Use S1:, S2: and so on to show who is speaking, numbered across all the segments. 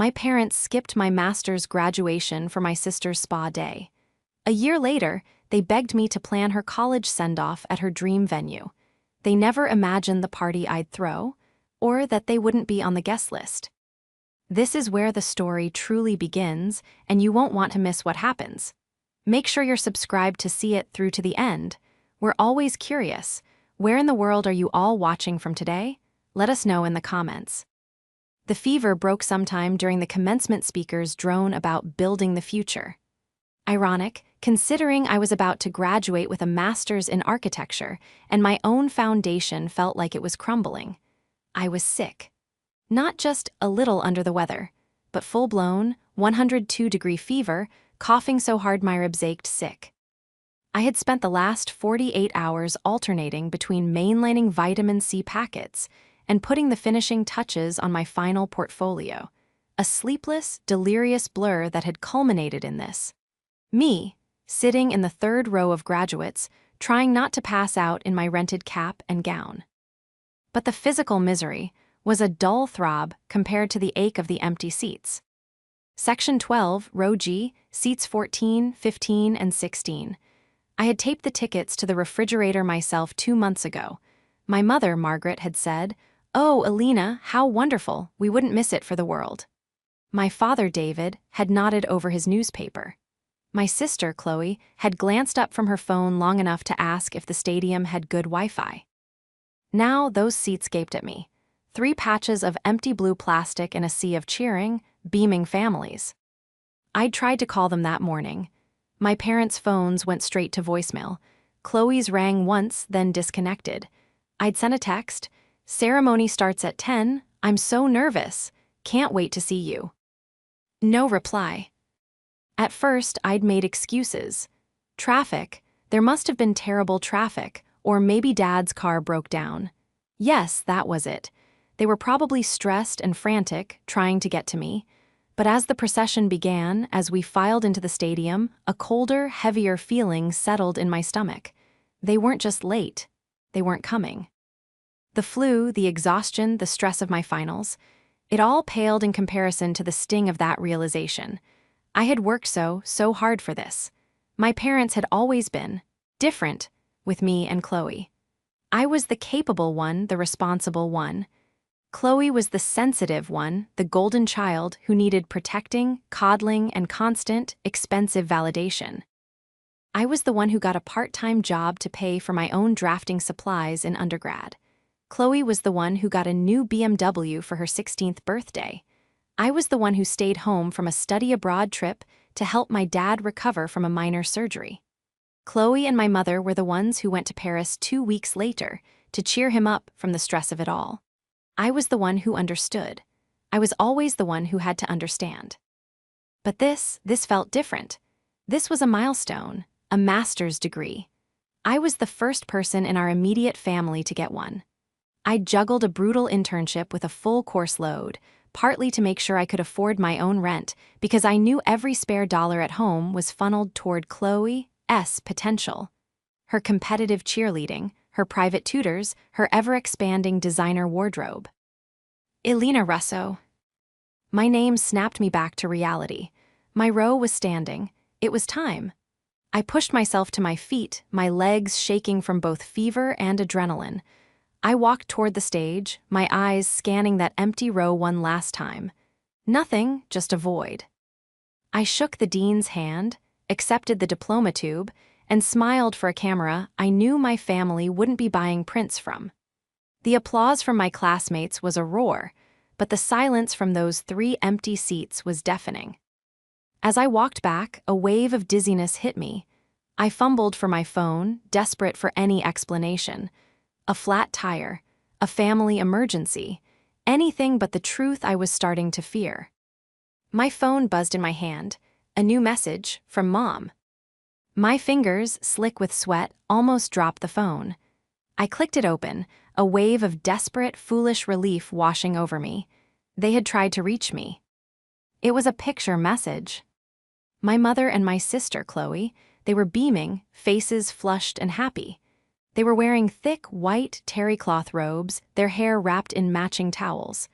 S1: My parents skipped my master's graduation for my sister's spa day. A year later, they begged me to plan her college send-off at her dream venue. They never imagined the party I'd throw, or that they wouldn't be on the guest list. This is where the story truly begins, and you won't want to miss what happens. Make sure you're subscribed to see it through to the end. We're always curious. Where in the world are you all watching from today? Let us know in the comments. The fever broke sometime during the commencement speaker's drone about building the future. Ironic, considering I was about to graduate with a master's in architecture, and my own foundation felt like it was crumbling. I was sick. Not just a little under the weather, but full-blown, 102-degree fever, coughing so hard my ribs ached sick. I had spent the last 48 hours alternating between mainlining vitamin C packets and putting the finishing touches on my final portfolio, a sleepless, delirious blur that had culminated in this. Me, sitting in the third row of graduates, trying not to pass out in my rented cap and gown. But the physical misery was a dull throb compared to the ache of the empty seats. Section 12, Row G, seats 14, 15, and 16. I had taped the tickets to the refrigerator myself 2 months ago. My mother, Margaret, had said, "Oh, Alina, how wonderful, we wouldn't miss it for the world." My father, David, had nodded over his newspaper. My sister, Chloe, had glanced up from her phone long enough to ask if the stadium had good Wi-Fi. Now those seats gaped at me. 3 patches of empty blue plastic in a sea of cheering, beaming families. I'd tried to call them that morning. My parents' phones went straight to voicemail. Chloe's rang once, then disconnected. I'd sent a text, "Ceremony starts at 10, I'm so nervous, can't wait to see you." No reply. At first, I'd made excuses. Traffic, there must have been terrible traffic, or maybe Dad's car broke down. Yes, that was it. They were probably stressed and frantic, trying to get to me. But as the procession began, as we filed into the stadium, a colder, heavier feeling settled in my stomach. They weren't just late. They weren't coming. The flu, the exhaustion, the stress of my finals, it all paled in comparison to the sting of that realization. I had worked so hard for this. My parents had always been different with me and Chloe. I was the capable one, the responsible one. Chloe was the sensitive one, the golden child who needed protecting, coddling, and constant, expensive validation. I was the one who got a part-time job to pay for my own drafting supplies in undergrad. Chloe was the one who got a new BMW for her 16th birthday. I was the one who stayed home from a study abroad trip to help my dad recover from a minor surgery. Chloe and my mother were the ones who went to Paris 2 weeks later to cheer him up from the stress of it all. I was the one who understood. I was always the one who had to understand. But this felt different. This was a milestone, a master's degree. I was the first person in our immediate family to get one. I juggled a brutal internship with a full course load, partly to make sure I could afford my own rent, because I knew every spare dollar at home was funneled toward Chloe's potential. Her competitive cheerleading, her private tutors, her ever-expanding designer wardrobe. Elena Russo. My name snapped me back to reality. My row was standing. It was time. I pushed myself to my feet, my legs shaking from both fever and adrenaline. I walked toward the stage, my eyes scanning that empty row one last time. Nothing, just a void. I shook the dean's hand, accepted the diploma tube, and smiled for a camera I knew my family wouldn't be buying prints from. The applause from my classmates was a roar, but the silence from those 3 empty seats was deafening. As I walked back, a wave of dizziness hit me. I fumbled for my phone, desperate for any explanation. A flat tire, a family emergency, anything but the truth I was starting to fear. My phone buzzed in my hand, a new message from Mom. My fingers, slick with sweat, almost dropped the phone. I clicked it open, a wave of desperate, foolish relief washing over me. They had tried to reach me. It was a picture message. My mother and my sister, Chloe, they were beaming, faces flushed and happy. They were wearing thick, white terry cloth robes, their hair wrapped in matching towels.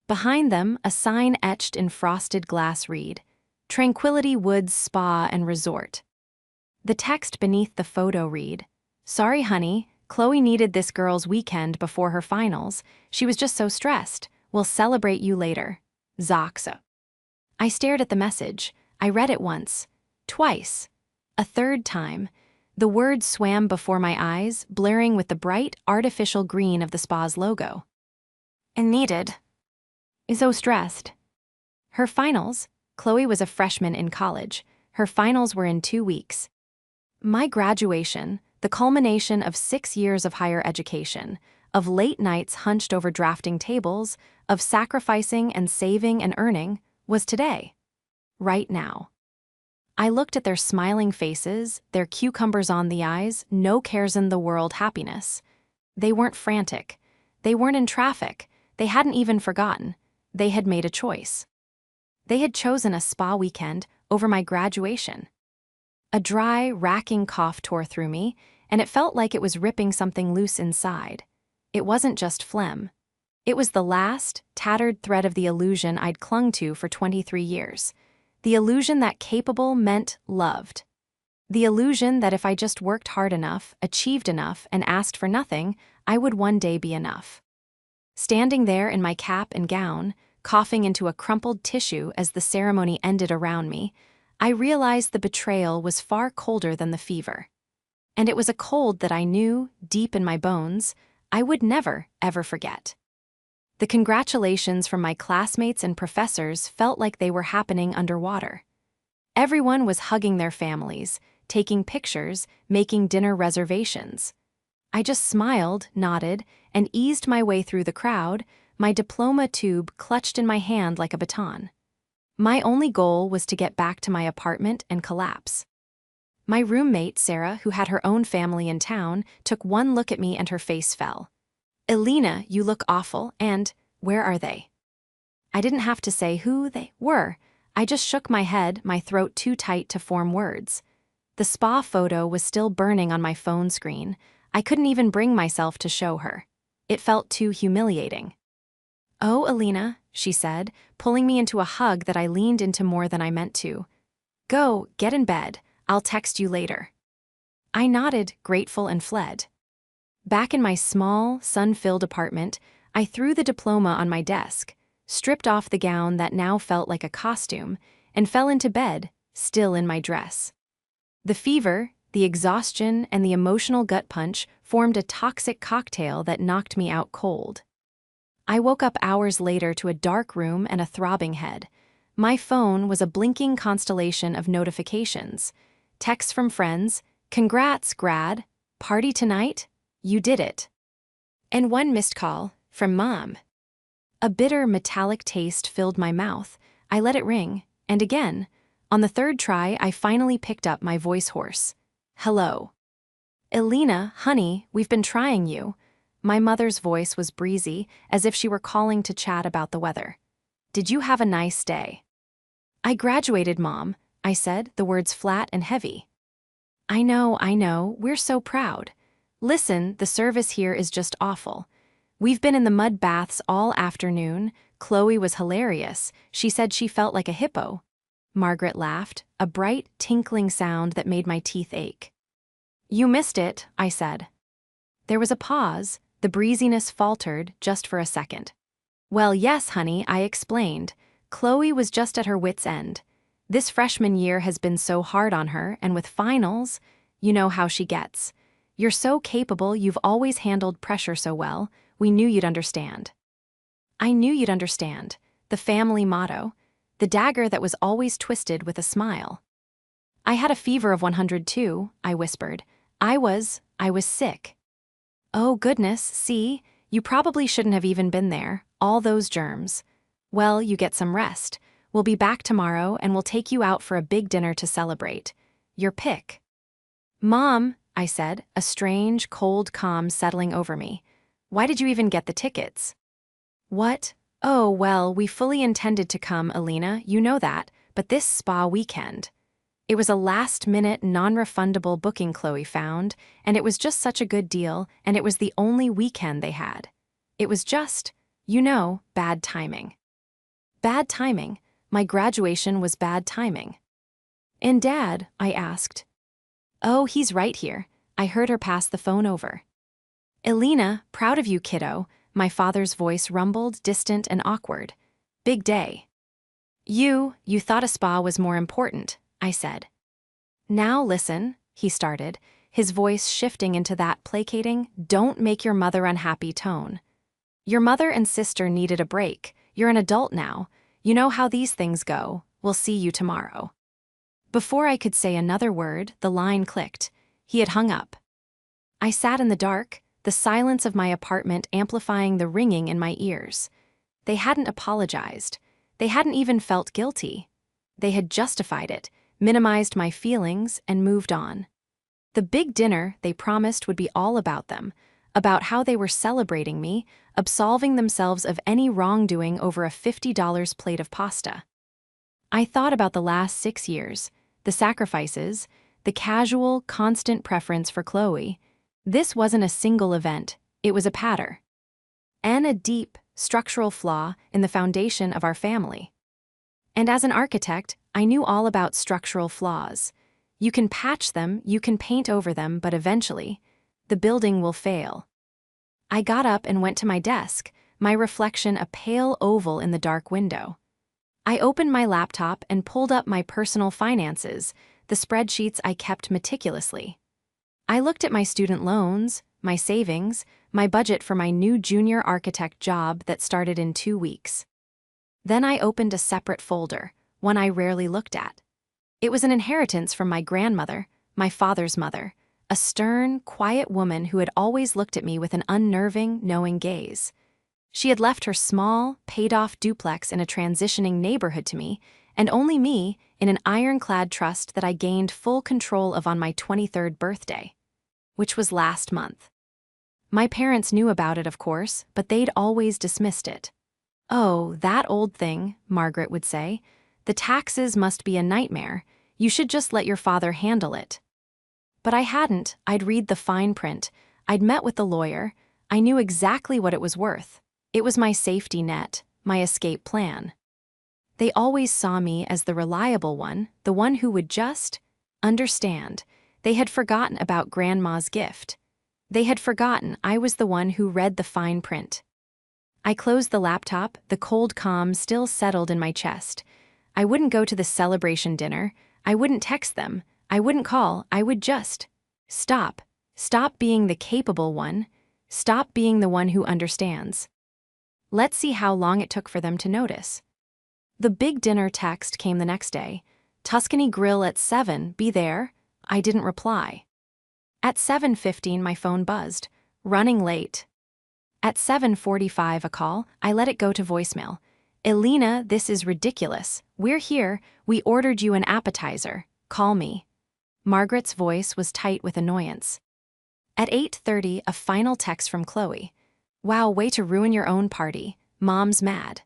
S1: Behind them, a sign etched in frosted glass read, Tranquility Woods Spa and Resort. The text beneath the photo read, Sorry honey, Chloe needed this girl's weekend before her finals. She was just so stressed. We'll celebrate you later. Zoxa. I stared at the message. I read it once, twice, a third time. The words swam before my eyes, blurring with the bright, artificial green of the spa's logo. And needed. So stressed. Her finals. Chloe was a freshman in college. Her finals were in 2 weeks. My graduation, the culmination of 6 years of higher education, of late nights hunched over drafting tables, of sacrificing and saving and earning, was today. Right now. I looked at their smiling faces, their cucumbers on the eyes, no cares in the world happiness. They weren't frantic. They weren't in traffic. They hadn't even forgotten. They had made a choice. They had chosen a spa weekend over my graduation. A dry, racking cough tore through me, and it felt like it was ripping something loose inside. It wasn't just phlegm. It was the last, tattered thread of the illusion I'd clung to for 23 years. The illusion that capable meant loved. The illusion that if I just worked hard enough, achieved enough, and asked for nothing, I would one day be enough. Standing there in my cap and gown, coughing into a crumpled tissue as the ceremony ended around me, I realized the betrayal was far colder than the fever. And it was a cold that I knew, deep in my bones, I would never, ever forget. The congratulations from my classmates and professors felt like they were happening underwater. Everyone was hugging their families, taking pictures, making dinner reservations. I just smiled, nodded, and eased my way through the crowd, my diploma tube clutched in my hand like a baton. My only goal was to get back to my apartment and collapse. My roommate, Sarah, who had her own family in town, took one look at me and her face fell. Elena, you look awful, and where are they? I didn't have to say who they were. I just shook my head, my throat too tight to form words. The spa photo was still burning on my phone screen. I couldn't even bring myself to show her. It felt too humiliating. Oh, Elena, she said, pulling me into a hug that I leaned into more than I meant to. Go, get in bed. I'll text you later. I nodded, grateful, and fled. Back in my small, sun-filled apartment, I threw the diploma on my desk, stripped off the gown that now felt like a costume, and fell into bed, still in my dress. The fever, the exhaustion, and the emotional gut punch formed a toxic cocktail that knocked me out cold. I woke up hours later to a dark room and a throbbing head. My phone was a blinking constellation of notifications. Texts from friends, congrats, grad, party tonight, you did it. And one missed call, from Mom. A bitter, metallic taste filled my mouth. I let it ring, and again. On the third try, I finally picked up my voice hoarse. Hello. Elena, honey, we've been trying you. My mother's voice was breezy, as if she were calling to chat about the weather. Did you have a nice day? I graduated, Mom, I said, the words flat and heavy. I know, we're so proud. Listen, the service here is just awful. We've been in the mud baths all afternoon. Chloe was hilarious. She said she felt like a hippo. Margaret laughed, a bright, tinkling sound that made my teeth ache. You missed it, I said. There was a pause. The breeziness faltered just for a second. Well, yes, honey, I explained. Chloe was just at her wit's end. This freshman year has been so hard on her, and with finals, you know how she gets. You're so capable, you've always handled pressure so well, we knew you'd understand. I knew you'd understand. The family motto. The dagger that was always twisted with a smile. I had a fever of 102, I whispered. I was sick. Oh goodness, see, you probably shouldn't have even been there, all those germs. Well, you get some rest. We'll be back tomorrow and we'll take you out for a big dinner to celebrate. Your pick. Mom, I said, a strange, cold calm settling over me. Why did you even get the tickets? What? Oh, well, we fully intended to come, Elena, you know that, but this spa weekend. It was a last-minute, non-refundable booking Chloe found, and it was just such a good deal, and it was the only weekend they had. It was just, Bad timing. Bad timing. My graduation was bad timing. And Dad? I asked. Oh, he's right here. I heard her pass the phone over. Elena, proud of you, kiddo, my father's voice rumbled, distant and awkward. Big day. You thought a spa was more important, I said. Now listen, he started, his voice shifting into that placating, don't make your mother unhappy tone. Your mother and sister needed a break. You're an adult now. You know how these things go. We'll see you tomorrow. Before I could say another word, the line clicked. He had hung up. I sat in the dark, the silence of my apartment amplifying the ringing in my ears. They hadn't apologized. They hadn't even felt guilty. They had justified it, minimized my feelings, and moved on. The big dinner they promised would be all about them, about how they were celebrating me, absolving themselves of any wrongdoing over a $50 plate of pasta. I thought about the last 6 years, the sacrifices, the casual, constant preference for Chloe. This wasn't a single event, it was a pattern. And a deep, structural flaw in the foundation of our family. And as an architect, I knew all about structural flaws. You can patch them, you can paint over them, but eventually, the building will fail. I got up and went to my desk, my reflection a pale oval in the dark window. I opened my laptop and pulled up my personal finances, the spreadsheets I kept meticulously. I looked at my student loans, my savings, my budget for my new junior architect job that started in 2 weeks. Then I opened a separate folder, one I rarely looked at. It was an inheritance from my grandmother, my father's mother, a stern, quiet woman who had always looked at me with an unnerving, knowing gaze. She had left her small, paid-off duplex in a transitioning neighborhood to me, and only me, in an ironclad trust that I gained full control of on my 23rd birthday, which was last month. My parents knew about it, of course, but they'd always dismissed it. Oh, that old thing, Margaret would say. The taxes must be a nightmare. You should just let your father handle it. But I hadn't. I'd read the fine print. I'd met with the lawyer. I knew exactly what it was worth. It was my safety net, my escape plan. They always saw me as the reliable one, the one who would just understand. They had forgotten about Grandma's gift. They had forgotten I was the one who read the fine print. I closed the laptop, the cold calm still settled in my chest. I wouldn't go to the celebration dinner. I wouldn't text them. I wouldn't call. I would just stop. Stop being the capable one. Stop being the one who understands. Let's see how long it took for them to notice. The big dinner text came the next day. Tuscany Grill at 7, be there? I didn't reply. At 7:15 my phone buzzed. Running late. At 7:45 a call, I let it go to voicemail. Elena, this is ridiculous. We're here. We ordered you an appetizer. Call me. Margaret's voice was tight with annoyance. At 8:30 a final text from Chloe. Wow, way to ruin your own party. Mom's mad.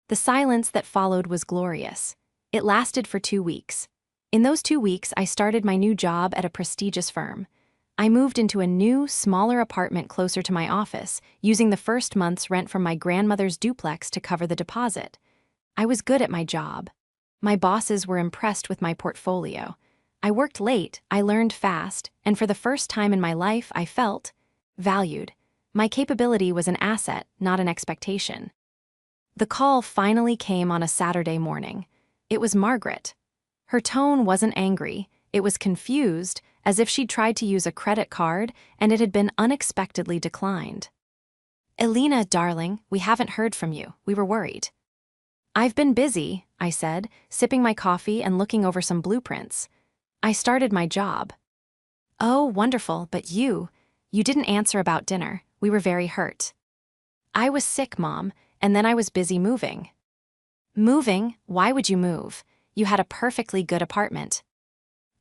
S1: The silence that followed was glorious. It lasted for 2 weeks. In those 2 weeks, I started my new job at a prestigious firm. I moved into a new, smaller apartment closer to my office, using the first month's rent from my grandmother's duplex to cover the deposit. I was good at my job. My bosses were impressed with my portfolio. I worked late, I learned fast, and for the first time in my life, I felt valued. My capability was an asset, not an expectation. The call finally came on a Saturday morning. It was Margaret. Her tone wasn't angry, it was confused, as if she'd tried to use a credit card and it had been unexpectedly declined. Elena, darling, we haven't heard from you. We were worried. I've been busy, I said, sipping my coffee and looking over some blueprints. I started my job. Oh, wonderful, but you didn't answer about dinner. We were very hurt. I was sick, Mom, and then I was busy moving. Moving? Why would you move? You had a perfectly good apartment.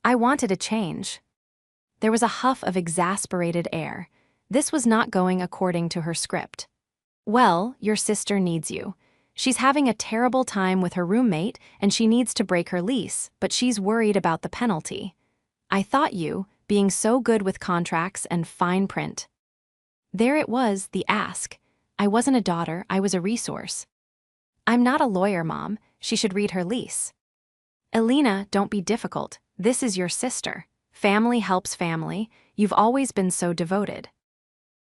S1: I wanted a change. There was a huff of exasperated air. This was not going according to her script. Well, your sister needs you. She's having a terrible time with her roommate and she needs to break her lease, but she's worried about the penalty. I thought you, being so good with contracts and fine print. There it was, the ask. I wasn't a daughter, I was a resource. I'm not a lawyer, Mom. She should read her lease. Elena, don't be difficult. This is your sister. Family helps family. You've always been so devoted.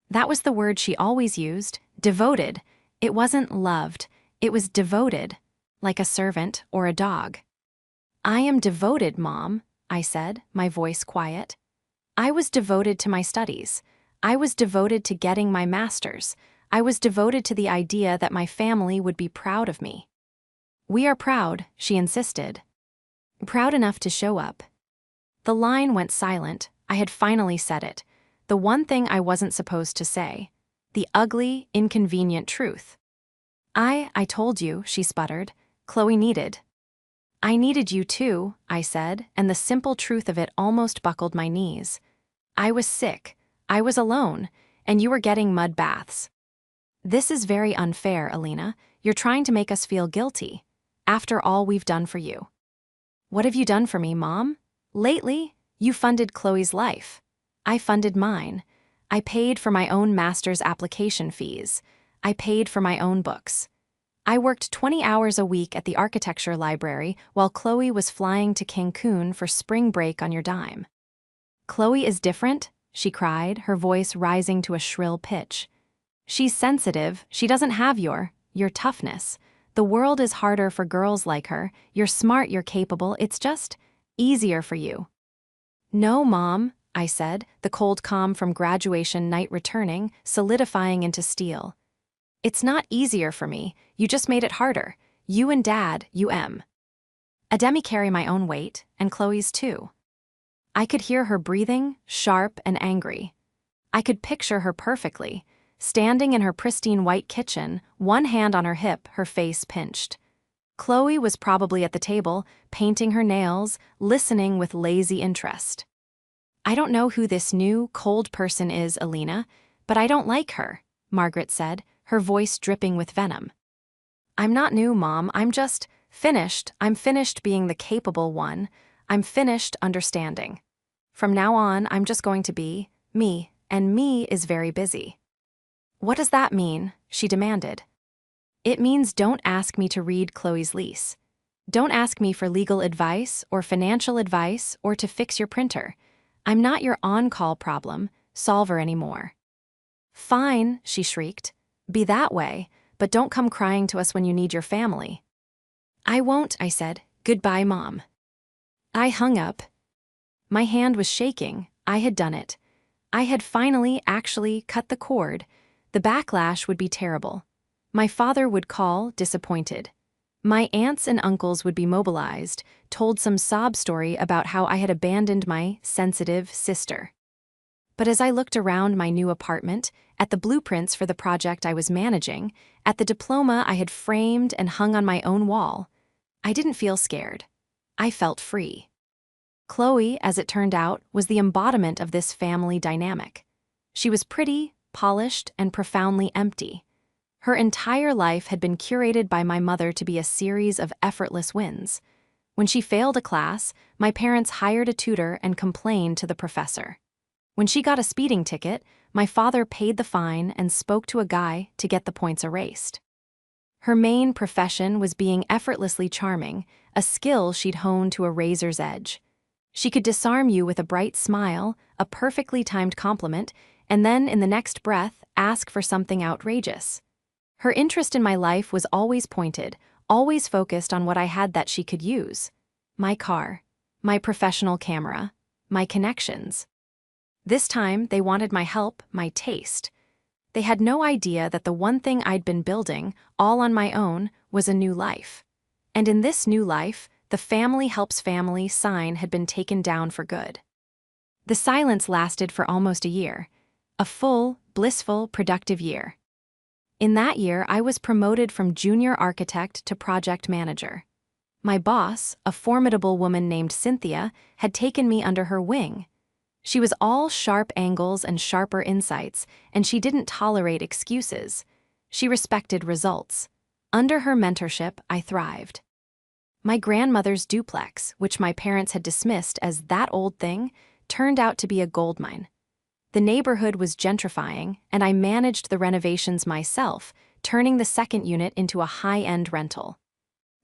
S1: That was the word she always used, devoted. It wasn't loved, it was devoted, like a servant or a dog. I am devoted, Mom, I said, my voice quiet. I was devoted to my studies. I was devoted to getting my master's. I was devoted to the idea that my family would be proud of me. We are proud, she insisted. Proud enough to show up. The line went silent. I had finally said it. The one thing I wasn't supposed to say. The ugly, inconvenient truth. I told you, she sputtered. Chloe needed. I needed you too, I said, and the simple truth of it almost buckled my knees. I was sick. I was alone, and you were getting mud baths. This is very unfair, Elena. You're trying to make us feel guilty. After all we've done for you. What have you done for me, Mom? Lately, you funded Chloe's life. I funded mine. I paid for my own master's application fees. I paid for my own books. I worked 20 hours a week at the architecture library while Chloe was flying to Cancun for spring break on your dime. Chloe is different, she cried, her voice rising to a shrill pitch. She's sensitive, she doesn't have your toughness. The world is harder for girls like her. You're smart, you're capable, it's just easier for you. No, Mom, I said, the cold calm from graduation night returning, solidifying into steel. It's not easier for me, you just made it harder. You and Dad, Ademi carry my own weight, and Chloe's too. I could hear her breathing, sharp and angry. I could picture her perfectly, standing in her pristine white kitchen, one hand on her hip, her face pinched. Chloe was probably at the table, painting her nails, listening with lazy interest. I don't know who this new, cold person is, Elena, but I don't like her, Margaret said, her voice dripping with venom. I'm not new, Mom, I'm just finished. I'm finished being the capable one. I'm finished understanding. From now on, I'm just going to be me, and me is very busy. What does that mean? She demanded. It means don't ask me to read Chloe's lease. Don't ask me for legal advice or financial advice or to fix your printer. I'm not your on-call problem solver anymore. Fine, she shrieked. Be that way, but don't come crying to us when you need your family. I won't, I said. Goodbye, Mom. I hung up. My hand was shaking. I had done it. I had finally actually cut the cord. The backlash would be terrible. My father would call, disappointed. My aunts and uncles would be mobilized, told some sob story about how I had abandoned my sensitive sister. But as I looked around my new apartment, at the blueprints for the project I was managing, at the diploma I had framed and hung on my own wall, I didn't feel scared. I felt free. Chloe, as it turned out, was the embodiment of this family dynamic. She was pretty, polished, and profoundly empty. Her entire life had been curated by my mother to be a series of effortless wins. When she failed a class, my parents hired a tutor and complained to the professor. When she got a speeding ticket, my father paid the fine and spoke to a guy to get the points erased. Her main profession was being effortlessly charming, a skill she'd honed to a razor's edge. She could disarm you with a bright smile, a perfectly timed compliment, and then in the next breath ask for something outrageous. Her interest in my life was always pointed, always focused on what I had that she could use. My car, my professional camera, my connections. This time, they wanted my help, my taste. They had no idea that the one thing I'd been building, all on my own, was a new life. And in this new life, the family helps family sign had been taken down for good. The silence lasted for almost a year. A full, blissful, productive year. In that year, I was promoted from junior architect to project manager. My boss, a formidable woman named Cynthia, had taken me under her wing. She was all sharp angles and sharper insights, and she didn't tolerate excuses. She respected results. Under her mentorship, I thrived. My grandmother's duplex, which my parents had dismissed as that old thing, turned out to be a goldmine. The neighborhood was gentrifying, and I managed the renovations myself, turning the second unit into a high-end rental.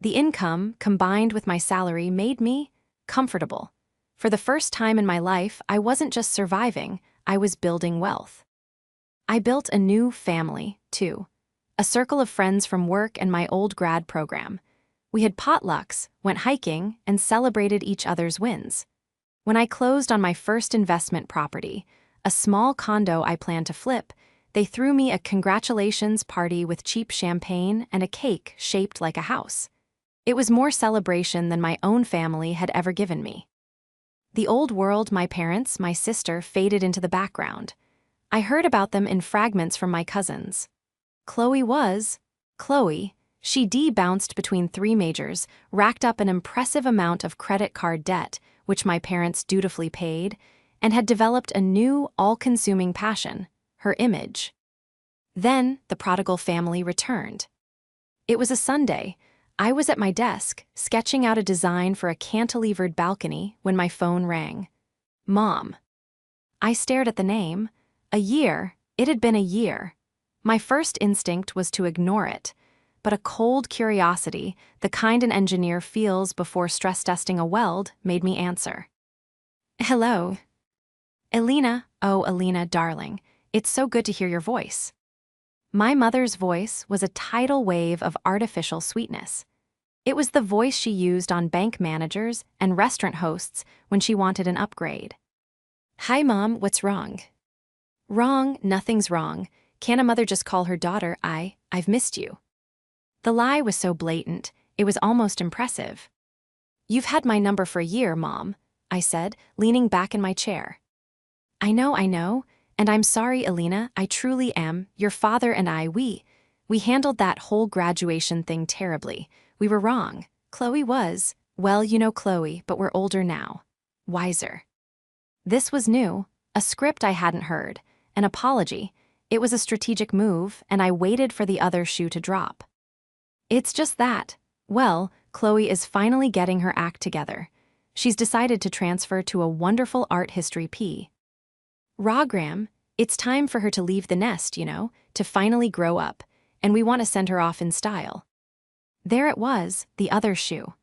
S1: The income, combined with my salary, made me comfortable. For the first time in my life, I wasn't just surviving, I was building wealth. I built a new family, too. A circle of friends from work and my old grad program. We had potlucks, went hiking, and celebrated each other's wins. When I closed on my first investment property, a small condo I planned to flip, they threw me a congratulations party with cheap champagne and a cake shaped like a house. It was more celebration than my own family had ever given me. The old world, my parents, my sister, faded into the background. I heard about them in fragments from my cousins. Chloe, she bounced between 3 majors, racked up an impressive amount of credit card debt, which my parents dutifully paid, and had developed a new, all-consuming passion, her image. Then the prodigal family returned. It was a Sunday. I was at my desk, sketching out a design for a cantilevered balcony when my phone rang. Mom. I stared at the name. It had been a year. My first instinct was to ignore it, but a cold curiosity, the kind an engineer feels before stress testing a weld, made me answer. Hello. Elena, oh Elena, darling, it's so good to hear your voice. My mother's voice was a tidal wave of artificial sweetness. It was the voice she used on bank managers and restaurant hosts when she wanted an upgrade. Hi Mom, what's wrong? Wrong, nothing's wrong. Can't a mother just call her daughter, I've missed you? The lie was so blatant, it was almost impressive. You've had my number for a year, Mom, I said, leaning back in my chair. I know, and I'm sorry, Elena, I truly am. Your father and I, we handled that whole graduation thing terribly. We were wrong. Chloe was, well, you know Chloe, but we're older now. Wiser. This was new, a script I hadn't heard, an apology. It was a strategic move, and I waited for the other shoe to drop. It's just that. Well, Chloe is finally getting her act together. She's decided to transfer to a wonderful art history P. Rogram, it's time for her to leave the nest, to finally grow up, and we want to send her off in style. There it was, the other shoe.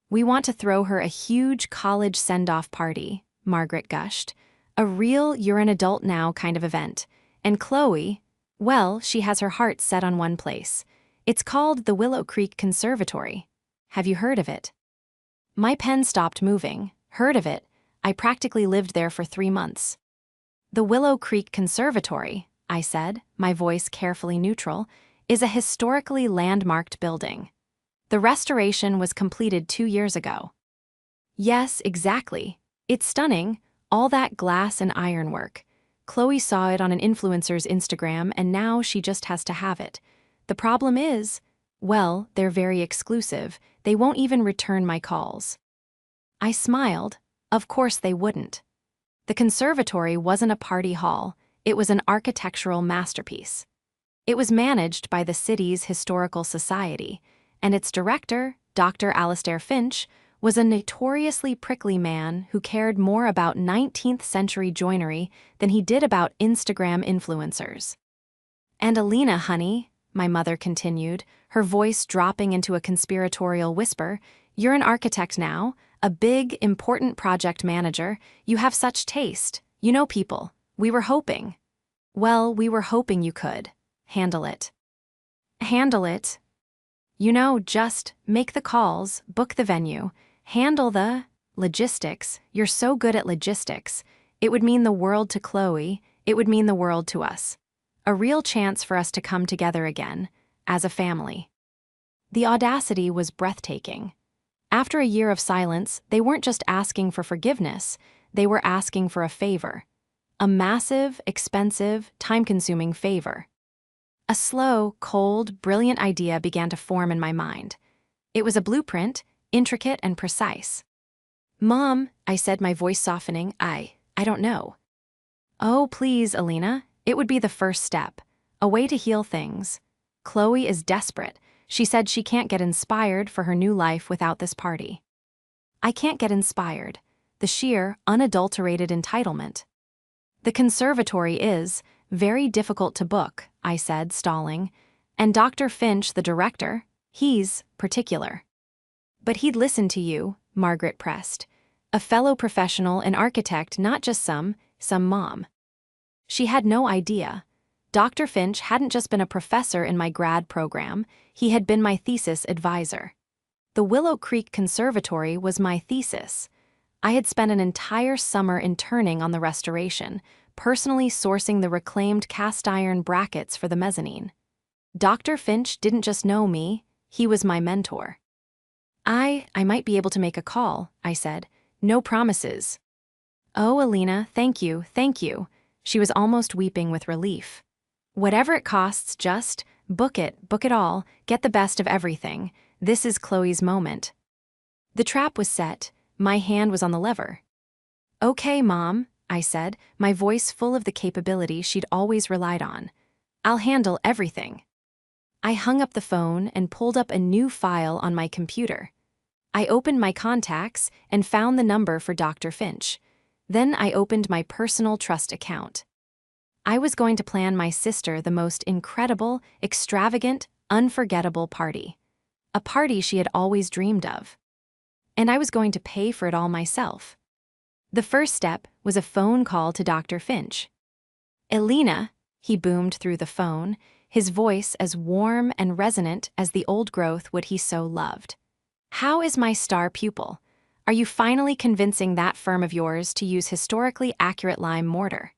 S1: We want to throw her a huge college send-off party, Margaret gushed. A real you're an adult now kind of event. And Chloe, well, she has her heart set on one place. It's called the Willow Creek Conservatory. Have you heard of it? My pen stopped moving. Heard of it? I practically lived there for 3 months. The Willow Creek Conservatory, I said, my voice carefully neutral, is a historically landmarked building. The restoration was completed 2 years ago. Yes, exactly. It's stunning, all that glass and ironwork. Chloe saw it on an influencer's Instagram, and now she just has to have it. The problem is, well, they're very exclusive. They won't even return my calls. I smiled. Of course they wouldn't. The conservatory wasn't a party hall, it was an architectural masterpiece. It was managed by the city's historical society, and its director, Dr. Alastair Finch, was a notoriously prickly man who cared more about 19th century joinery than he did about Instagram influencers. And Elena, honey, my mother continued, her voice dropping into a conspiratorial whisper, you're an architect now, a big, important project manager, you have such taste, you know people, we were hoping. Well, we were hoping you could. Handle it. Handle it? Just make the calls, book the venue, handle the logistics. You're so good at logistics. It would mean the world to Chloe, it would mean the world to us. A real chance for us to come together again, as a family. The audacity was breathtaking. After a year of silence, they weren't just asking for forgiveness, they were asking for a favor. A massive, expensive, time-consuming favor. A slow, cold, brilliant idea began to form in my mind. It was a blueprint, intricate and precise. Mom, I said, my voice softening, I don't know. Oh, please, Elena, it would be the first step. A way to heal things. Chloe is desperate. She said she can't get inspired for her new life without this party. I can't get inspired. The sheer, unadulterated entitlement. The conservatory is very difficult to book, I said, stalling. And Dr. Finch, the director, he's particular. But he'd listen to you, Margaret pressed. A fellow professional, an architect, not just some mom. She had no idea. Dr. Finch hadn't just been a professor in my grad program, he had been my thesis advisor. The Willow Creek Conservatory was my thesis. I had spent an entire summer interning on the restoration, personally sourcing the reclaimed cast iron brackets for the mezzanine. Dr. Finch didn't just know me, he was my mentor. I might be able to make a call, I said. No promises. Oh, Alina, thank you. She was almost weeping with relief. Whatever it costs, just book it all, get the best of everything. This is Chloe's moment. The trap was set, my hand was on the lever. Okay, Mom, I said, my voice full of the capability she'd always relied on. I'll handle everything. I hung up the phone and pulled up a new file on my computer. I opened my contacts and found the number for Dr. Finch. Then I opened my personal trust account. I was going to plan my sister the most incredible, extravagant, unforgettable party. A party she had always dreamed of. And I was going to pay for it all myself. The first step was a phone call to Dr. Finch. Elena, he boomed through the phone, his voice as warm and resonant as the old growth wood he so loved. How is my star pupil? Are you finally convincing that firm of yours to use historically accurate lime mortar?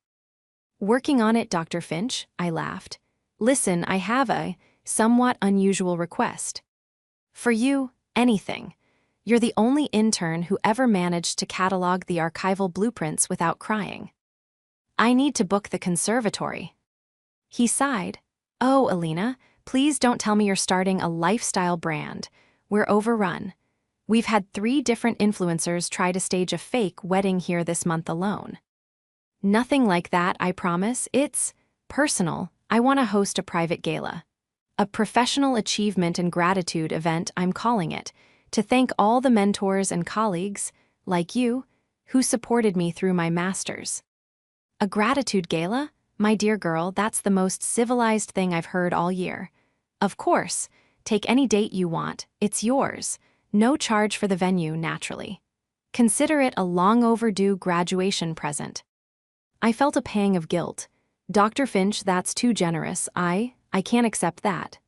S1: Working on it, Dr. Finch, I laughed. Listen, I have a somewhat unusual request. For you, anything. You're the only intern who ever managed to catalog the archival blueprints without crying. I need to book the conservatory. He sighed. Oh, Alina, please don't tell me you're starting a lifestyle brand. We're overrun. We've had 3 different influencers try to stage a fake wedding here this month alone. Nothing like that, I promise. It's personal. I want to host a private gala. A professional achievement and gratitude event, I'm calling it, to thank all the mentors and colleagues, like you, who supported me through my master's. A gratitude gala? My dear girl, that's the most civilized thing I've heard all year. Of course, take any date you want, it's yours. No charge for the venue, naturally. Consider it a long overdue graduation present. I felt a pang of guilt. Dr. Finch, that's too generous. I can't accept that.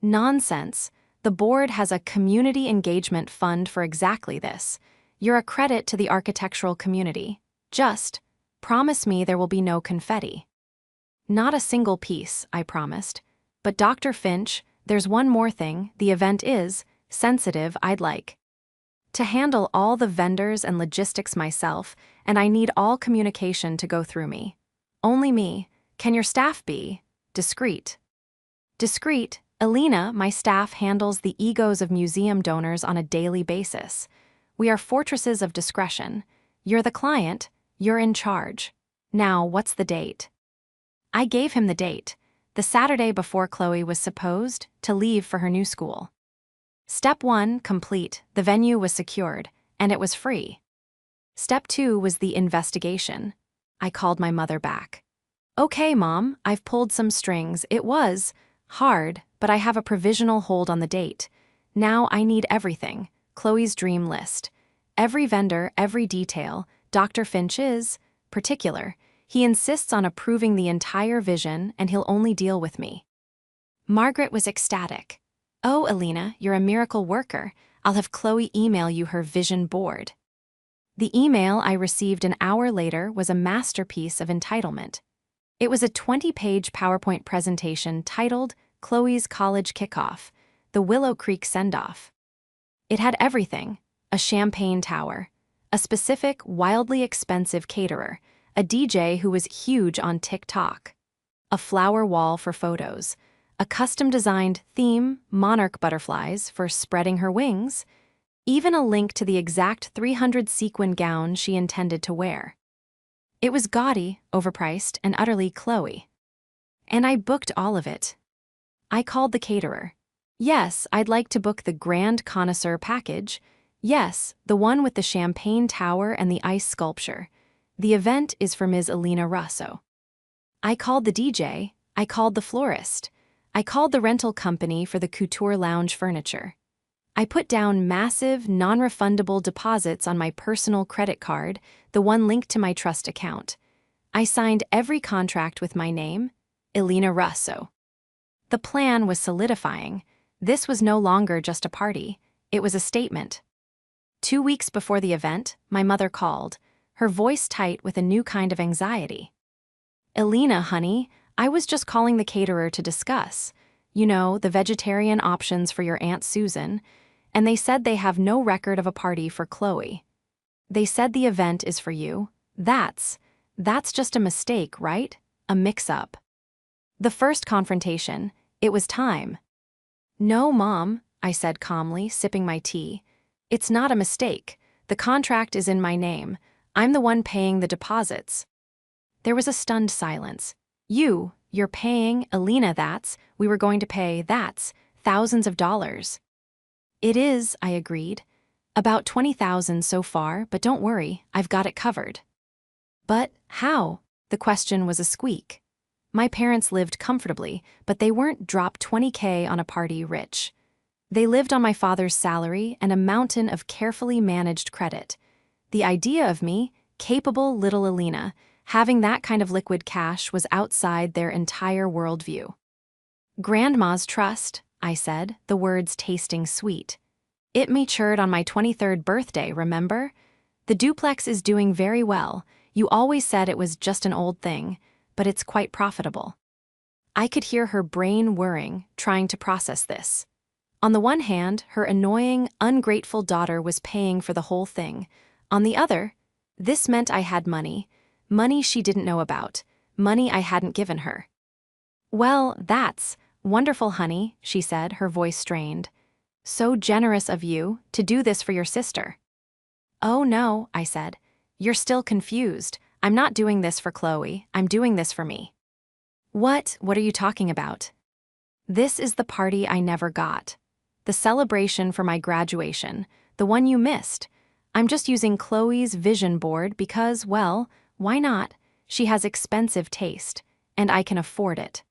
S1: Nonsense. The board has a community engagement fund for exactly this. You're a credit to the architectural community. Just promise me there will be no confetti. Not a single piece, I promised. But Dr. Finch, there's one more thing. The event is sensitive. I'd like to handle all the vendors and logistics myself, and I need all communication to go through me. Only me. Can your staff be discreet? Discreet? Alina, my staff handles the egos of museum donors on a daily basis. We are fortresses of discretion. You're the client, you're in charge. Now, what's the date? I gave him the date, the Saturday before Chloe was supposed to leave for her new school. Step 1, complete. The venue was secured, and it was free. Step 2 was the investigation. I called my mother back. Okay, Mom, I've pulled some strings. It was hard, but I have a provisional hold on the date. Now I need everything. Chloe's dream list. Every vendor, every detail. Dr. Finch is particular. He insists on approving the entire vision, and he'll only deal with me. Margaret was ecstatic. Oh, Alina, you're a miracle worker. I'll have Chloe email you her vision board. The email I received an hour later was a masterpiece of entitlement. It was a 20-page PowerPoint presentation titled Chloe's College Kickoff, the Willow Creek Send-Off. It had everything: a champagne tower, a specific, wildly expensive caterer, a DJ who was huge on TikTok, a flower wall for photos, a custom-designed theme, monarch butterflies for spreading her wings, even a link to the exact 300 sequin gown she intended to wear. It was gaudy, overpriced, and utterly Chloe. And I booked all of it. I called the caterer. Yes, I'd like to book the Grand Connoisseur package. Yes, the one with the champagne tower and the ice sculpture. The event is for Ms. Elena Russo. I called the DJ, I called the florist, I called the rental company for the couture lounge furniture. I put down massive, non-refundable deposits on my personal credit card, the one linked to my trust account. I signed every contract with my name, Elena Russo. The plan was solidifying. This was no longer just a party, it was a statement. 2 weeks before the event, my mother called, her voice tight with a new kind of anxiety. Elena, honey, I was just calling the caterer to discuss, the vegetarian options for your Aunt Susan, and they said they have no record of a party for Chloe. They said the event is for you. That's just a mistake, right? A mix-up. The first confrontation, it was time. No, Mom, I said calmly, sipping my tea. It's not a mistake. The contract is in my name. I'm the one paying the deposits. There was a stunned silence. You're paying, Elena, we were going to pay, thousands of dollars. It is, I agreed. About 20,000 so far, but don't worry, I've got it covered. But how? The question was a squeak. My parents lived comfortably, but they weren't drop 20K on a party rich. They lived on my father's salary and a mountain of carefully managed credit. The idea of me, capable little Elena, having that kind of liquid cash was outside their entire worldview. Grandma's trust, I said, the words tasting sweet. It matured on my 23rd birthday, remember? The duplex is doing very well. You always said it was just an old thing, but it's quite profitable. I could hear her brain whirring, trying to process this. On the one hand, her annoying, ungrateful daughter was paying for the whole thing. On the other, this meant I had money she didn't know about, money I hadn't given her. Well, that's wonderful, honey, she said, her voice strained. So generous of you to do this for your sister. Oh no, I said. You're still confused. I'm not doing this for Chloe, I'm doing this for me. What are you talking about? This is the party I never got. The celebration for my graduation, the one you missed. I'm just using Chloe's vision board because, well, why not? She has expensive taste, and I can afford it.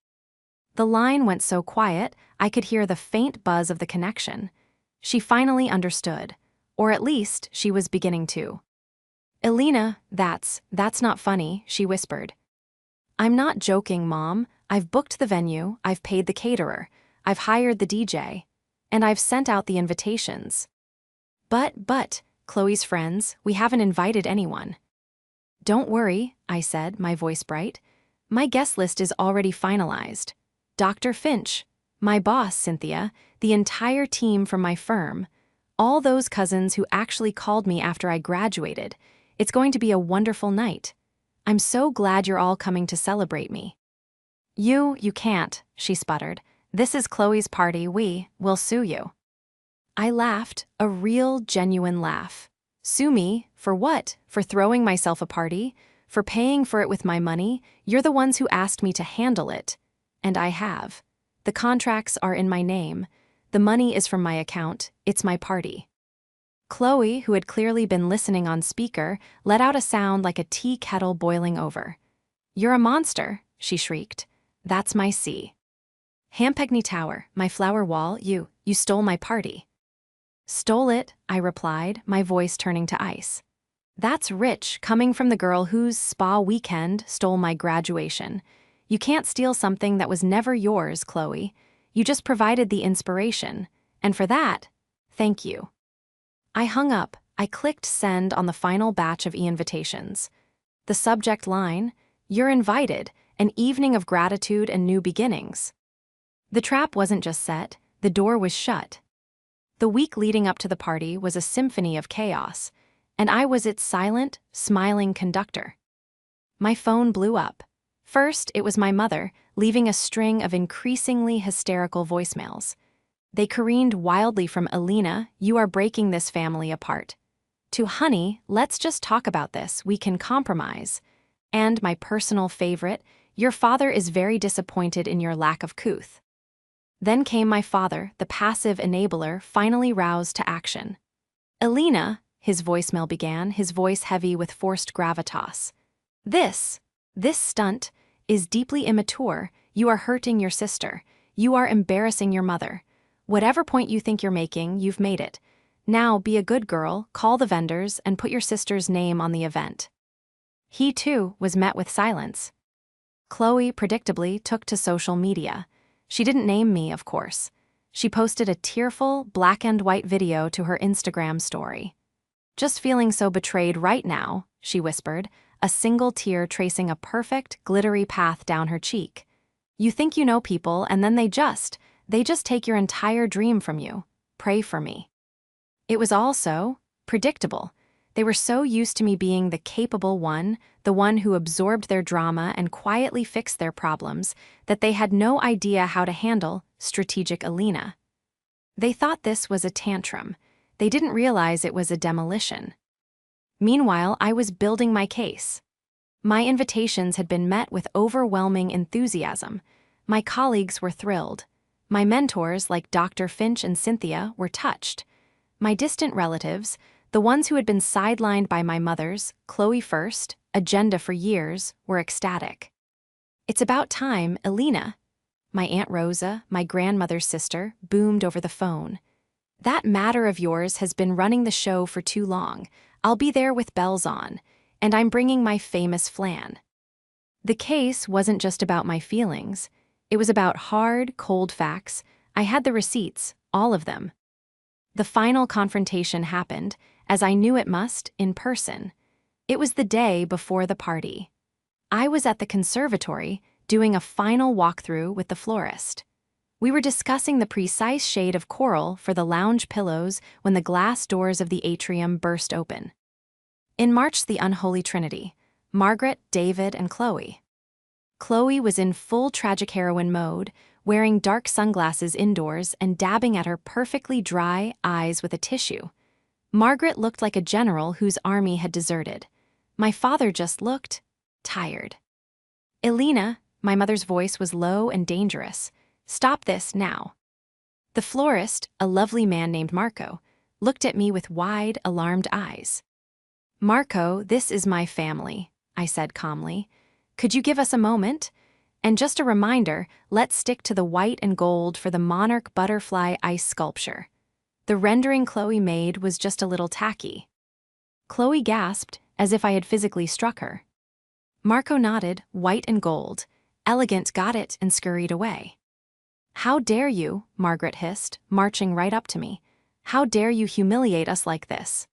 S1: The line went so quiet, I could hear the faint buzz of the connection. She finally understood, or at least she was beginning to. Elena, that's not funny, she whispered. I'm not joking, Mom. I've booked the venue, I've paid the caterer, I've hired the DJ, and I've sent out the invitations. But, Chloe's friends, we haven't invited anyone. Don't worry, I said, my voice bright. My guest list is already finalized. Dr. Finch, my boss, Cynthia, the entire team from my firm, all those cousins who actually called me after I graduated. It's going to be a wonderful night. I'm so glad you're all coming to celebrate me. You can't, she sputtered. This is Chloe's party, we'll sue you. I laughed, a real, genuine laugh. Sue me? For what? For throwing myself a party? For paying for it with my money? You're the ones who asked me to handle it. And I have. The contracts are in my name. The money is from my account. It's my party. Chloe, who had clearly been listening on speaker, let out a sound like a tea kettle boiling over. You're a monster, she shrieked. That's my C. Hampegny Tower, my flower wall, you stole my party. Stole it, I replied, my voice turning to ice. That's rich, coming from the girl whose spa weekend stole my graduation. You can't steal something that was never yours, Chloe. You just provided the inspiration. And for that, thank you. I hung up. I clicked send on the final batch of e-invitations. The subject line, you're invited, an evening of gratitude and new beginnings. The trap wasn't just set, the door was shut. The week leading up to the party was a symphony of chaos, and I was its silent, smiling conductor. My phone blew up. First, it was my mother, leaving a string of increasingly hysterical voicemails. They careened wildly from Elena, you are breaking this family apart, to honey, let's just talk about this, we can compromise, and my personal favorite, your father is very disappointed in your lack of couth. Then came my father, the passive enabler, finally roused to action. Elena, his voicemail began, his voice heavy with forced gravitas. This, this stunt, is deeply immature. You are hurting your sister. You are embarrassing your mother. Whatever point you think you're making, you've made it. Now be a good girl, call the vendors, and put your sister's name on the event." He, too, was met with silence. Chloe, predictably, took to social media. She didn't name me, of course. She posted a tearful, black-and-white video to her Instagram story. "Just feeling so betrayed right now," she whispered, a single tear tracing a perfect, glittery path down her cheek. "You think you know people, and then they just take your entire dream from you. Pray for me." It was all so predictable. They were so used to me being the capable one, the one who absorbed their drama and quietly fixed their problems, that they had no idea how to handle strategic Alina. They thought this was a tantrum. They didn't realize it was a demolition. Meanwhile, I was building my case. My invitations had been met with overwhelming enthusiasm. My colleagues were thrilled. My mentors, like Dr. Finch and Cynthia, were touched. My distant relatives, the ones who had been sidelined by my mother's, Chloe first, agenda for years, were ecstatic. "It's about time, Alina," my Aunt Rosa, my grandmother's sister, boomed over the phone. "That matter of yours has been running the show for too long. I'll be there with bells on, and I'm bringing my famous flan." The case wasn't just about my feelings. It was about hard, cold facts. I had the receipts, all of them. The final confrontation happened, as I knew it must, in person. It was the day before the party. I was at the conservatory, doing a final walkthrough with the florist. We were discussing the precise shade of coral for the lounge pillows when the glass doors of the atrium burst open. In marched the unholy trinity: Margaret, David, and Chloe. Chloe was in full tragic heroine mode, wearing dark sunglasses indoors and dabbing at her perfectly dry eyes with a tissue. Margaret looked like a general whose army had deserted. My father just looked tired. "Alina," my mother's voice was low and dangerous. "Stop this now." The florist, a lovely man named Marco, looked at me with wide, alarmed eyes. "Marco, this is my family," I said calmly. "Could you give us a moment? And just a reminder, let's stick to the white and gold for the monarch butterfly ice sculpture." The rendering Chloe made was just a little tacky. Chloe gasped, as if I had physically struck her. Marco nodded, white and gold. Elegant got it and scurried away. "How dare you," Margaret hissed, marching right up to me. "How dare you humiliate us like this?"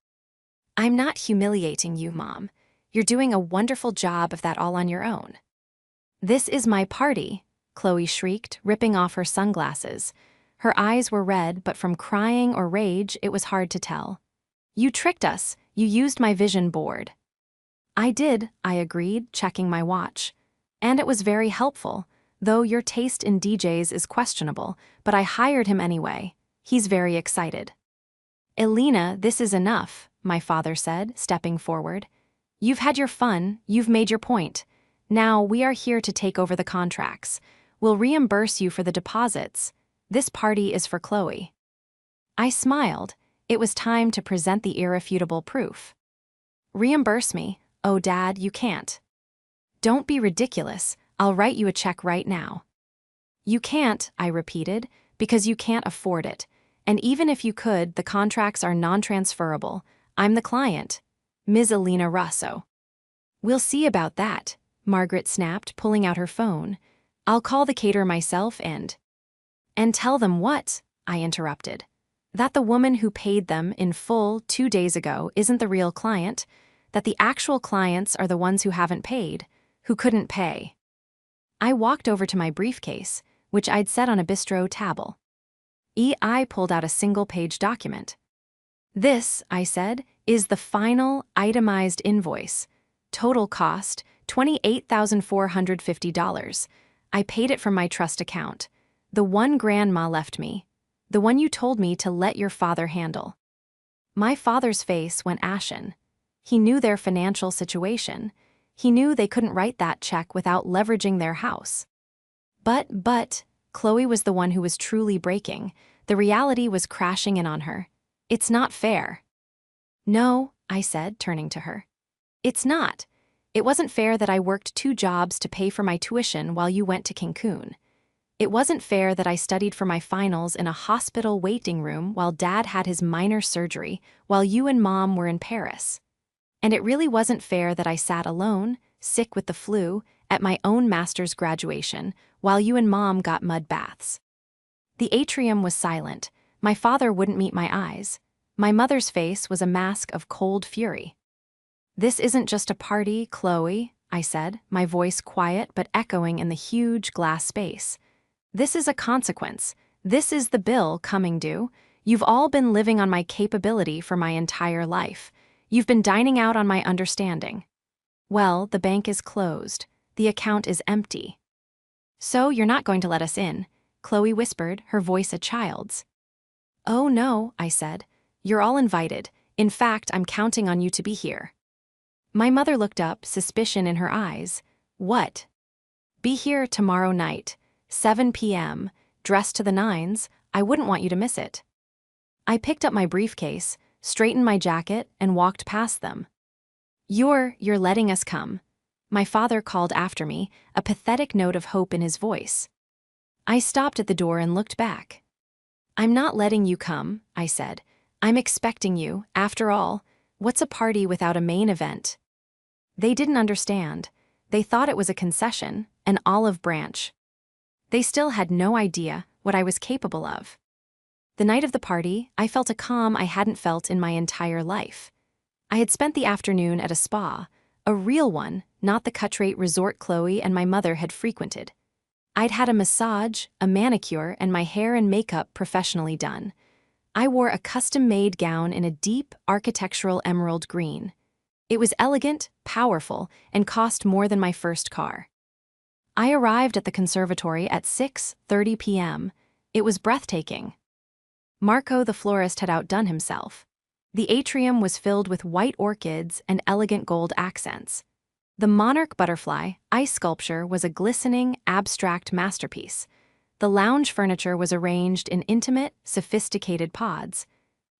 S1: "I'm not humiliating you, Mom. You're doing a wonderful job of that all on your own." "This is my party," Chloe shrieked, ripping off her sunglasses. Her eyes were red, but from crying or rage, it was hard to tell. "You tricked us. You used my vision board." "I did," I agreed, checking my watch. "And it was very helpful, though your taste in DJs is questionable, but I hired him anyway. He's very excited." "Alina, this is enough," my father said, stepping forward. "You've had your fun, you've made your point. Now we are here to take over the contracts. We'll reimburse you for the deposits. This party is for Chloe." I smiled. It was time to present the irrefutable proof. "Reimburse me? Oh, Dad, you can't." "Don't be ridiculous. I'll write you a check right now." "You can't," I repeated, "because you can't afford it. And even if you could, the contracts are non-transferable. I'm the client, Ms. Alina Rosso." "We'll see about that," Margaret snapped, pulling out her phone. "I'll call the caterer myself and tell them what?" I interrupted. "That the woman who paid them in full 2 days ago isn't the real client, that the actual clients are the ones who haven't paid, who couldn't pay." I walked over to my briefcase, which I'd set on a bistro table. I pulled out a single-page document. "This," I said, "is the final, itemized invoice. Total cost, $28,450. I paid it from my trust account. The one grandma left me. The one you told me to let your father handle." My father's face went ashen. He knew their financial situation. He knew they couldn't write that check without leveraging their house. But, Chloe was the one who was truly breaking. The reality was crashing in on her. "It's not fair." "No," I said, turning to her. "It's not. It wasn't fair that I worked 2 jobs to pay for my tuition while you went to Cancun. It wasn't fair that I studied for my finals in a hospital waiting room while Dad had his minor surgery, while you and Mom were in Paris. And it really wasn't fair that I sat alone, sick with the flu, at my own master's graduation, while you and Mom got mud baths. The atrium was silent. My father wouldn't meet my eyes. My mother's face was a mask of cold fury. "This isn't just a party, Chloe," I said, my voice quiet but echoing in the huge glass space. "This is a consequence. This is the bill coming due. You've all been living on my capability for my entire life. You've been dining out on my understanding. Well, the bank is closed. The account is empty." "So you're not going to let us in?" Chloe whispered, her voice a child's. "Oh no," I said. "You're all invited. In fact, I'm counting on you to be here." My mother looked up, suspicion in her eyes. "What?" "Be here tomorrow night, 7 p.m., dressed to the nines. I wouldn't want you to miss it." I picked up my briefcase, straightened my jacket, and walked past them. You're letting us come," my father called after me, a pathetic note of hope in his voice. I stopped at the door and looked back. "I'm not letting you come," I said. "I'm expecting you. After all, what's a party without a main event?" They didn't understand. They thought it was a concession, an olive branch. They still had no idea what I was capable of. The night of the party, I felt a calm I hadn't felt in my entire life. I had spent the afternoon at a spa, a real one, not the cut-rate resort Chloe and my mother had frequented. I'd had a massage, a manicure, and my hair and makeup professionally done. I wore a custom-made gown in a deep, architectural emerald green. It was elegant, powerful, and cost more than my first car. I arrived at the conservatory at 6:30 p.m. It was breathtaking. Marco the florist had outdone himself. The atrium was filled with white orchids and elegant gold accents. The monarch butterfly, ice sculpture, was a glistening, abstract masterpiece. The lounge furniture was arranged in intimate, sophisticated pods.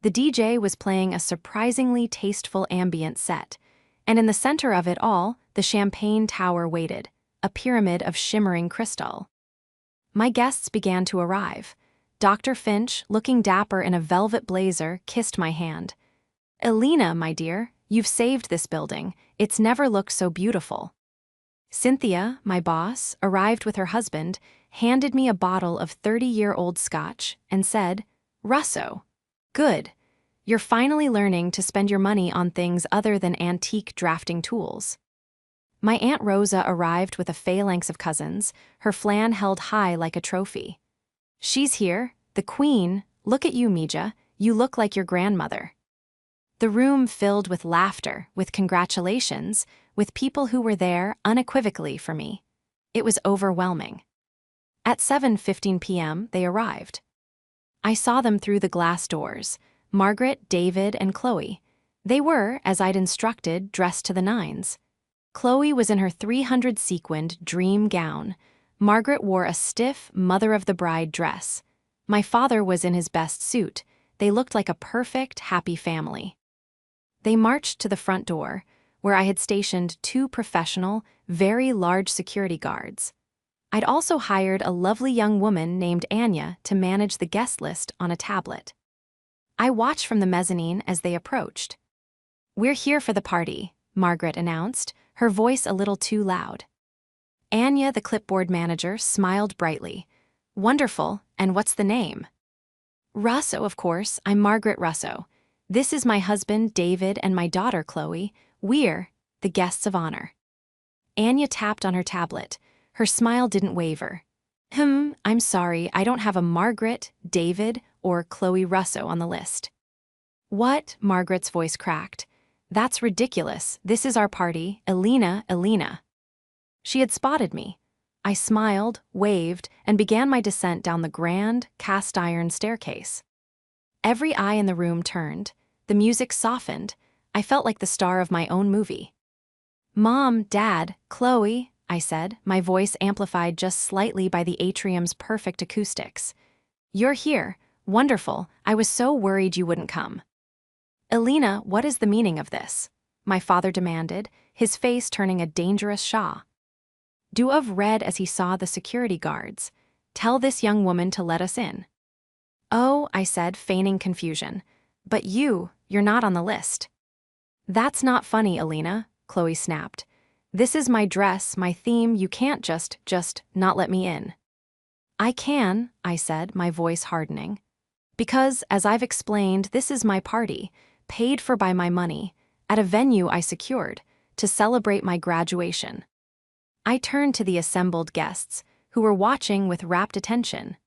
S1: The DJ was playing a surprisingly tasteful ambient set, and in the center of it all, the champagne tower waited, a pyramid of shimmering crystal. My guests began to arrive. Dr. Finch, looking dapper in a velvet blazer, kissed my hand. "Elena, my dear, you've saved this building. It's never looked so beautiful." Cynthia, my boss, arrived with her husband, handed me a bottle of 30-year-old scotch, and said, "Russo, good. You're finally learning to spend your money on things other than antique drafting tools." My Aunt Rosa arrived with a phalanx of cousins, her flan held high like a trophy. "She's here, the queen. Look at you, Mija. You look like your grandmother." The room filled with laughter, with congratulations, with people who were there unequivocally for me. It was overwhelming. At 7:15 p.m., they arrived. I saw them through the glass doors, Margaret, David, and Chloe. They were, as I'd instructed, dressed to the nines. Chloe was in her 300-sequined dream gown. Margaret wore a stiff mother-of-the-bride dress. My father was in his best suit. They looked like a perfect, happy family. They marched to the front door, where I had stationed 2 professional, very large security guards. I'd also hired a lovely young woman named Anya to manage the guest list on a tablet. I watched from the mezzanine as they approached. "We're here for the party," Margaret announced, her voice a little too loud. Anya, the clipboard manager, smiled brightly. "Wonderful, and what's the name?" "Russo, of course. I'm Margaret Russo. This is my husband, David, and my daughter, Chloe. We're the guests of honor." Anya tapped on her tablet. Her smile didn't waver. I'm sorry, I don't have a Margaret, David, or Chloe Russo on the list." "What?" Margaret's voice cracked. "That's ridiculous. This is our party. Elena." She had spotted me. I smiled, waved, and began my descent down the grand, cast-iron staircase. Every eye in the room turned. The music softened. I felt like the star of my own movie. "Mom, Dad, Chloe," I said, my voice amplified just slightly by the atrium's perfect acoustics. "You're here. Wonderful. I was so worried you wouldn't come." "Elena, what is the meaning of this?" my father demanded, his face turning a dangerous Shah. Duov read as he saw the security guards. "Tell this young woman to let us in." "Oh," I said, feigning confusion. "But you're not on the list." "That's not funny, Alina," Chloe snapped. "This is my dress, my theme, you can't just not let me in." "I can," I said, my voice hardening. "Because, as I've explained, this is my party, paid for by my money, at a venue I secured, to celebrate my graduation." I turned to the assembled guests, who were watching with rapt attention.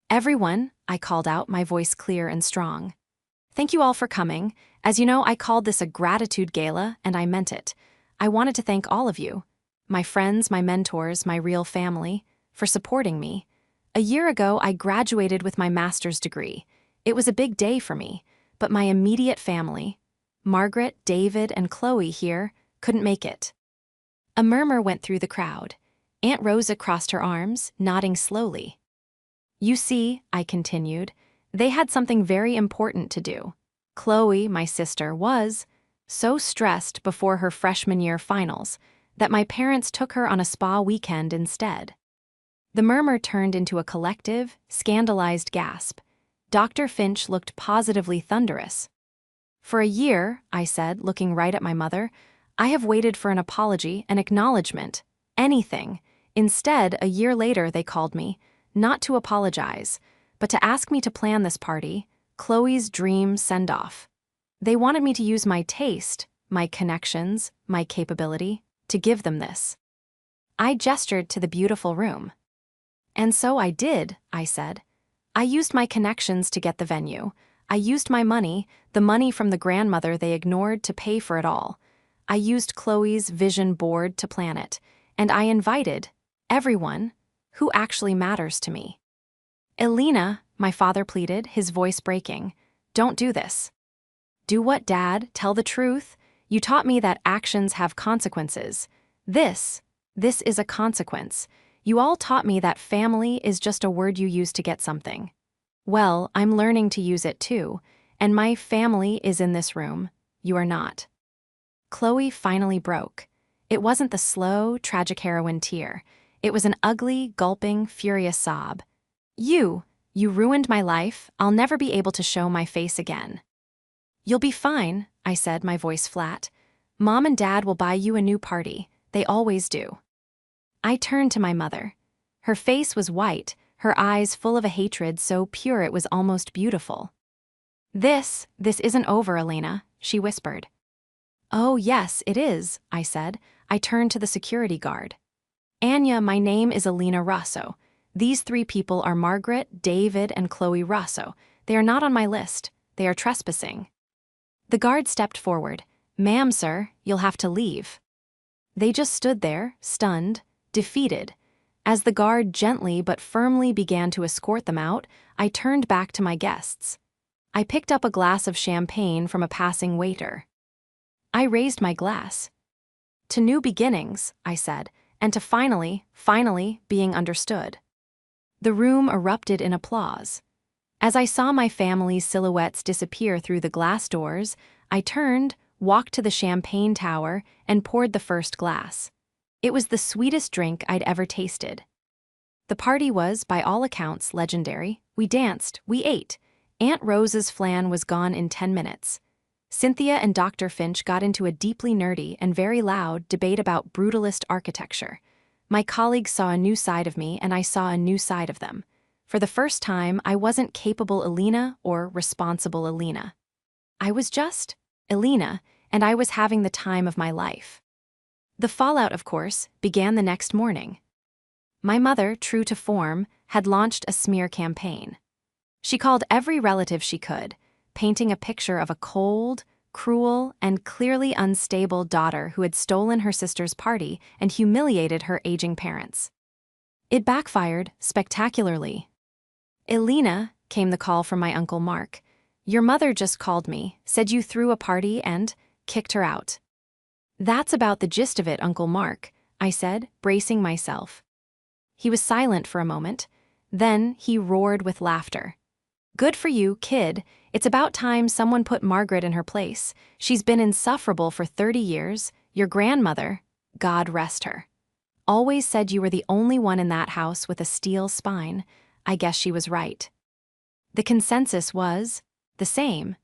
S1: "Everyone," I called out, my voice clear and strong. "Thank you all for coming. As you know, I called this a gratitude gala, and I meant it. I wanted to thank all of you, my friends, my mentors, my real family, for supporting me. A year ago, I graduated with my master's degree. It was a big day for me, but my immediate family, Margaret, David, and Chloe here, couldn't make it." A murmur went through the crowd. Aunt Rosa crossed her arms, nodding slowly. "You see," I continued, "they had something very important to do. Chloe, my sister, was so stressed before her freshman year finals that my parents took her on a spa weekend instead." The murmur turned into a collective, scandalized gasp. Dr. Finch looked positively thunderous. "For a year," I said, looking right at my mother, "I have waited for an apology, an acknowledgement, anything. Instead, a year later they called me, not to apologize, but to ask me to plan this party, Chloe's dream send-off. They wanted me to use my taste, my connections, my capability, to give them this." I gestured to the beautiful room. "And so I did," I said. "I used my connections to get the venue. I used my money, the money from the grandmother they ignored, to pay for it all. I used Chloe's vision board to plan it, and I invited everyone who actually matters to me." "Alina," my father pleaded, his voice breaking, "don't do this." "Do what, Dad? Tell the truth? You taught me that actions have consequences. This is a consequence. You all taught me that family is just a word you use to get something. Well, I'm learning to use it too, and my family is in this room. You are not." Chloe finally broke. It wasn't the slow, tragic heroine tear. It was an ugly, gulping, furious sob. You ruined my life. I'll never be able to show my face again." "You'll be fine," I said, my voice flat. "Mom and Dad will buy you a new party. They always do." I turned to my mother. Her face was white, her eyes full of a hatred so pure it was almost beautiful. This isn't over, Alina," she whispered. "Oh, yes, it is," I said. I turned to the security guard. "Anya, my name is Alina Rosso. These 3 people are Margaret, David, and Chloe Rosso. They are not on my list. They are trespassing." The guard stepped forward. "Ma'am, sir, you'll have to leave." They just stood there, stunned, defeated. As the guard gently but firmly began to escort them out, I turned back to my guests. I picked up a glass of champagne from a passing waiter. I raised my glass. "To new beginnings," I said, "and to finally being understood." The room erupted in applause. As I saw my family's silhouettes disappear through the glass doors, I turned, walked to the champagne tower, and poured the first glass. It was the sweetest drink I'd ever tasted. The party was, by all accounts, legendary. We danced, we ate. Aunt Rose's flan was gone in 10 minutes. Cynthia and Dr. Finch got into a deeply nerdy and very loud debate about brutalist architecture. My colleagues saw a new side of me, and I saw a new side of them. For the first time, I wasn't capable Alina or responsible Alina. I was just Alina, and I was having the time of my life. The fallout, of course, began the next morning. My mother, true to form, had launched a smear campaign. She called every relative she could, painting a picture of a cold, cruel, and clearly unstable daughter who had stolen her sister's party and humiliated her aging parents. It backfired spectacularly. "Alina," came the call from my Uncle Mark. "Your mother just called me, said you threw a party and kicked her out." "That's about the gist of it, Uncle Mark," I said, bracing myself. He was silent for a moment. Then he roared with laughter. "Good for you, kid. It's about time someone put Margaret in her place. She's been insufferable for 30 years. Your grandmother, God rest her, always said you were the only one in that house with a steel spine. I guess she was right. The consensus was the same.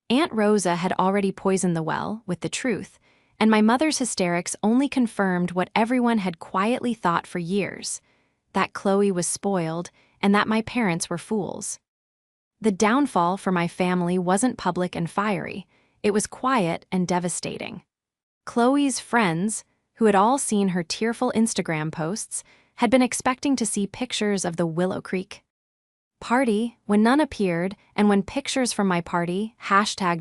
S1: Aunt Rosa had already poisoned the well with the truth, and my mother's hysterics only confirmed what everyone had quietly thought for years, that Chloe was spoiled and that my parents were fools. The downfall for my family wasn't public and fiery, it was quiet and devastating. Chloe's friends, who had all seen her tearful Instagram posts, had been expecting to see pictures of the Willow Creek party when none appeared, and when pictures from my party,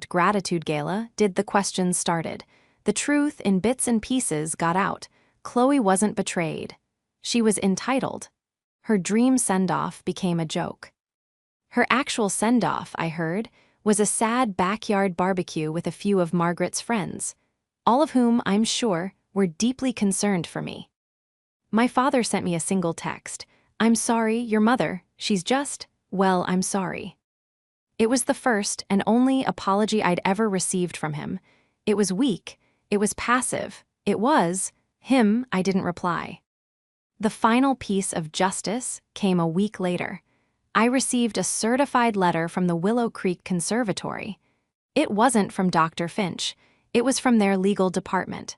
S1: #gratitude gala, did, the questions started. The truth in bits and pieces got out. Chloe wasn't betrayed. She was entitled. Her dream send-off became a joke. Her actual send-off, I heard, was a sad backyard barbecue with a few of Margaret's friends, all of whom, I'm sure, were deeply concerned for me. My father sent me a single text. "I'm sorry, your mother, she's just, well, I'm sorry." It was the first and only apology I'd ever received from him. It was weak, it was passive, it was him. I didn't reply. The final piece of justice came a week later. I received a certified letter from the Willow Creek Conservatory. It wasn't from Dr. Finch, it was from their legal department.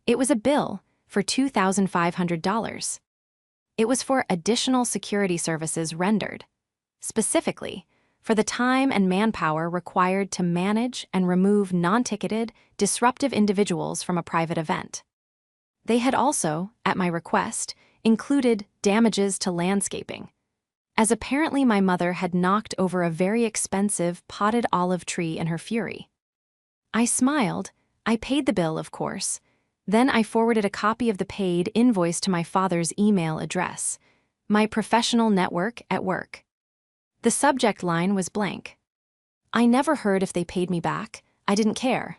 S1: It was a bill for $2,500. It was for additional security services rendered, specifically for the time and manpower required to manage and remove non-ticketed, disruptive individuals from a private event. They had also, at my request, included damages to landscaping, as apparently my mother had knocked over a very expensive potted olive tree in her fury. I smiled. I paid the bill, of course. Then I forwarded a copy of the paid invoice to my father's email address, my professional network at work. The subject line was blank. I never heard if they paid me back. I didn't care.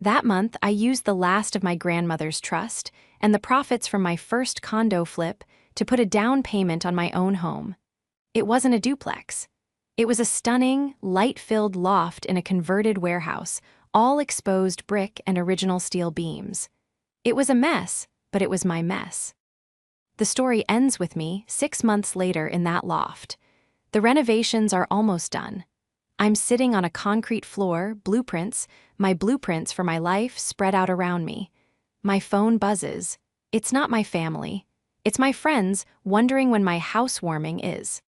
S1: That month, I used the last of my grandmother's trust and the profits from my first condo flip to put a down payment on my own home. It wasn't a duplex. It was a stunning, light-filled loft in a converted warehouse, all exposed brick and original steel beams. It was a mess, but it was my mess. The story ends with me 6 months later in that loft. The renovations are almost done. I'm sitting on a concrete floor, my blueprints for my life spread out around me. My phone buzzes. It's not my family. It's my friends wondering when my housewarming is.